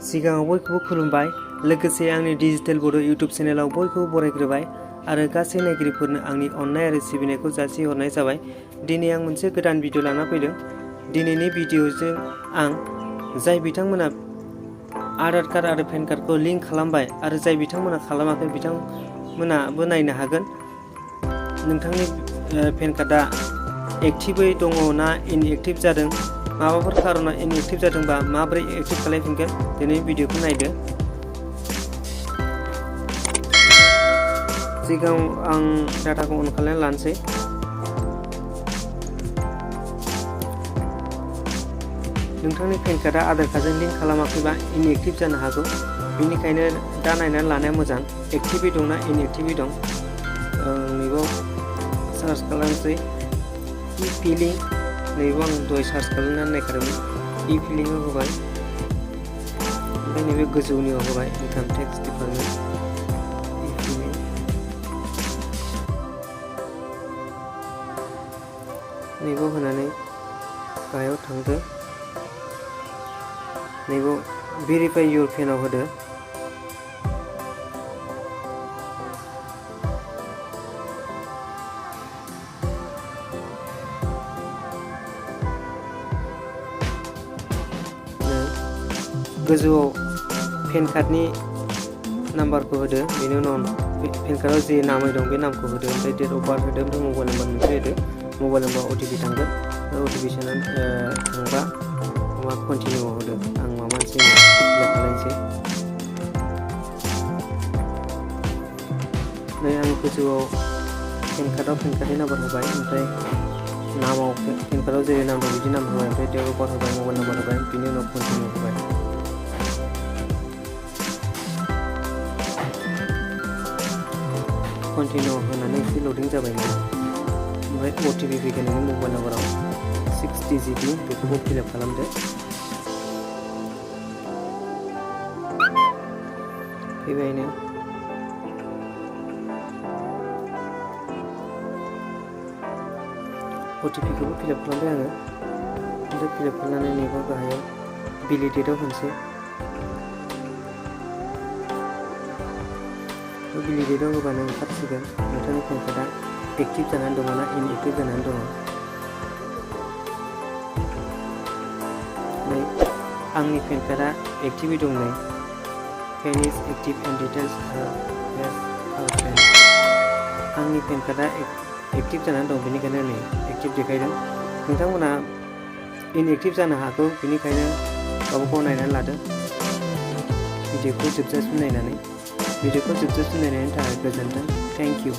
सिगाङाव बयखौबो खुलुमबाय लोगोसे आंनि डिजिटेल बड' इउट्युब चेनेलाव बयखौबो बरायग्रोबाय आरो गासै नायगिरिफोरनो आंनि अननाय आरो सिबिनायखौ जासिहरनाय जाबाय। दिनै आं मोनसे गोदान भिडिअ लाना फैदों। दिनैनि भिडिअजों आं जाय बिथांमोना आधार कार्ड आरो पेन कार्डखौ लिंक खालामबाय आरो जाय बिथांमोना खालामाखै बिथांमोनाबो नायनो हागोन नोंथांनि पेन कार्डआ एक्टिभै दङ ना इनएक्टिभ जादों, माबाफोर खारनाव इनएक्टिभ जादोंबा माबोरै एक्टिभ खालामफिनगोन दिनै भिडिअखौ नायदो। सिगाङाव आं डाटाखौ अन खालामना लानोसै। नोंथांनि पेन कार्डआ आधार कार्डजों लिंक खालामाखैबा इनएक्टिभ जानो हागौ, बेनिखायनो दा नायनानै लानाया मोजां एक्टिभै दंना इनएक्टिभै दं। नैबाव सार्च खालामसै इ फिलिं, नैबाव आं दहाय सार्च खालामनानै नायखादोंमोन इ फिलिंआव होबाय, ओमफ्राय नैबे गोजौनियाव होबाय income tax department E feeling, नैबाव होनानै गाहायाव थांदो, नैबाव भेरिफाइ योर पेनआव होदो, गोजौआव पेन कार्डनि नाम्बारखौ होदो, बेनि उनाव पेन कार्डआव जे नामै दं बे नामखौ होदो, ओमफ्राय डेट अफ बार्थ होदो, ओमफ्राय मबाइल नाम्बार मोनसे होदो, मबाइल नाम्बार अटिपि थांगोन, अटिपि सोनानै थांबा माबा कन्टिनिउआव होदो। आं माबा मोनसे फिलआप खालामनोसै। नै आं गोजौआव पेन कार्डआव पेन कार्डनि नाम्बार होबाय, ओमफ्राय नामाव पेन कार्डआव जेरै नाम दं बिदि नाम होबाय, ओमफ्राय डेट अफ बार्थ होबाय, मबाइल नाम्बार होबाय, बिनि उनाव कन्टिनिउ होबाय। कन्टिनिउ होनानै एसे लडिं जाबायमोन, ओमफ्राय अटिपि फैगोन नोंनि मबाइल नाम्बाराव 6 डिजिटनि, बेखौबो फिलआप खालामदो। फैबायनो अटिपिखौबो फिलआप खालामबाय आङो, ओमफ्राय फिलआप खालामनानै नैबे गाहायाव भेलिडेटआव होनोसै। भेलिडेटआव होबानो ओंखारसिगोन नोंथांनि पेन कार्डआ एक्टिभ जानानै दङ ना इनएक्टिभ जानानै दङ। नै आंनि पेन कार्डआ एक्टिभै दं, नै PAN is active and details आंनि पेन कार्डआ एक्टिभ जानानै दं, बेनिखायनो नै एक्टिभ देखायदों। नोंथांमोना इनएक्टिभ जानो हागौ, बेनिखायनो गावबागाव नायनानै लादो भिडिअखौ जोबजासिम नायनानै। भिडिअखौ जोबजासिम नायनायनि थाखाय गोजोन्थों, थेंक इउ।